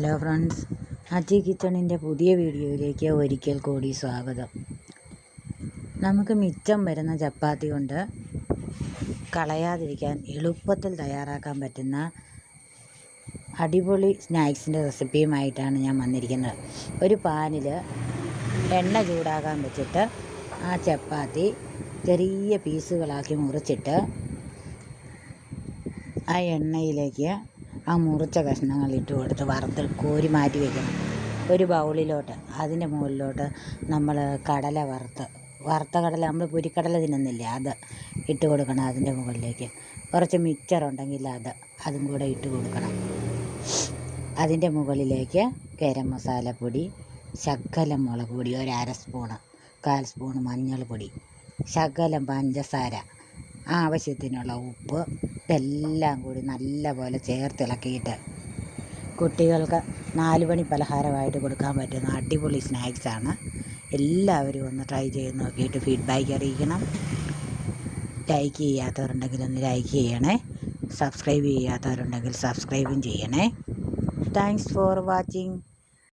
Hello friends, Aji കിച്ചണിൻ്റെ പുതിയ വീഡിയോയിലേക്ക് ഒരിക്കൽ കൂടി സ്വാഗതം. നമുക്ക് മിച്ചം വരുന്ന ചപ്പാത്തി കൊണ്ട് കളയാതിരിക്കാൻ എളുപ്പത്തിൽ തയ്യാറാക്കാൻ പറ്റുന്ന അടിപൊളി സ്നാക്സിൻ്റെ റെസിപ്പിയുമായിട്ടാണ് ഞാൻ വന്നിരിക്കുന്നത്. ഒരു പാനിൽ എണ്ണ ചൂടാകാൻ വെച്ചിട്ട് ആ ചപ്പാത്തി ചെറിയ പീസുകളാക്കി മുറിച്ചിട്ട് ആ എണ്ണയിലേക്ക് ആ മുറിച്ച കഷ്ണങ്ങൾ ഇട്ട് കൊടുത്ത് വറുത്ത് കോരി മാറ്റി വയ്ക്കണം. ഒരു ബൗളിലോട്ട് അതിൻ്റെ മുകളിലോട്ട് നമ്മൾ കടല വറുത്ത കടല, നമ്മൾ പൊരിക്കടല തിന്നുന്നില്ലേ, അത് ഇട്ട് കൊടുക്കണം. അതിൻ്റെ മുകളിലേക്ക് കുറച്ച് മിക്സറുണ്ടെങ്കിൽ അതും കൂടെ ഇട്ട് കൊടുക്കണം. അതിൻ്റെ മുകളിലേക്ക് ഗരം മസാലപ്പൊടി, ശകലം മുളക് പൊടി, ഒരു അര സ്പൂണ്, 1/4 സ്പൂണ് മഞ്ഞൾപ്പൊടി, ശകലം പഞ്ചസാര, ആവശ്യത്തിനുള്ള ഉപ്പ്, ഇതെല്ലാം കൂടി നല്ലപോലെ ചേർത്തിളക്കിയിട്ട് കുട്ടികൾക്ക് 4 മണി പലഹാരമായിട്ട് കൊടുക്കാൻ പറ്റുന്ന അടിപൊളി സ്നാക്സാണ്. എല്ലാവരും ഒന്ന് ട്രൈ ചെയ്ത് നോക്കിയിട്ട് ഫീഡ്ബാക്ക് അറിയിക്കണം. ലൈക്ക് ചെയ്യാത്തവരുണ്ടെങ്കിൽ ഒന്ന് ലൈക്ക് ചെയ്യണേ. സബ്സ്ക്രൈബ് ചെയ്യാത്തവരുണ്ടെങ്കിൽ സബ്സ്ക്രൈബും ചെയ്യണേ. Thanks for watching.